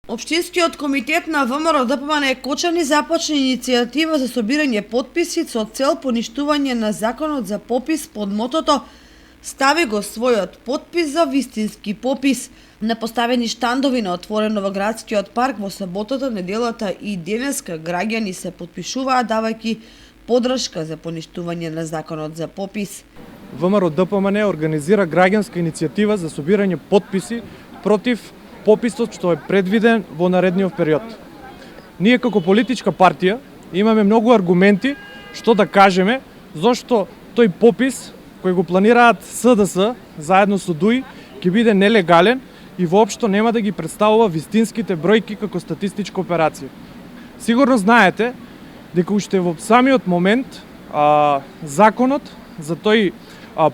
Општинскиот комитет на ВМРО ДПМН Кочани започна иницијатива за собирање потписи со цел поништување на законот за попис под мотото "Стави го својот потпис за вистински попис" на поставени штандови на отворено во градскиот парк во саботата, неделата и денеска граѓани се потпишуваат давајќи подршка за поништување на законот за попис. ВМРО ДПМН организира граѓанска иницијатива за собирање потписи против пописот што е предвиден во наредниот период. Ние како политичка партија имаме многу аргументи што да кажеме зошто тој попис кој го планираат СДС заедно со ДУИ ќе биде нелегален и воопшто нема да ги представува вистинските бројки како статистичка операција. Сигурно знаете дека уште во самиот момент законот за тој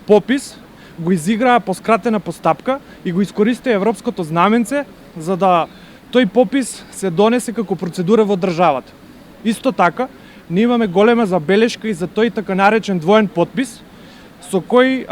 попис го изиграа по скратена постапка и го искористи европското знаменце за да тој попис се донесе како процедура во државата. Исто така, ние имаме голема забелешка и за тој така наречен двоен потпис, со кој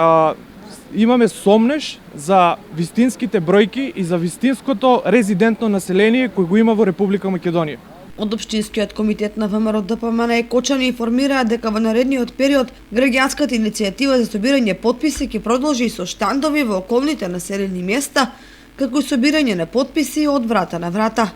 имаме сомнеш за вистинските бројки и за вистинското резидентно население кој го има во Република Македонија. Од Општинскиот комитет на ВМРО ДПМН Кочани информираа дека во наредниот период граѓанската иницијатива за собирање потписи ќе продолжи и со штандови во околните населени места, како и собирање на потписи од врата на врата.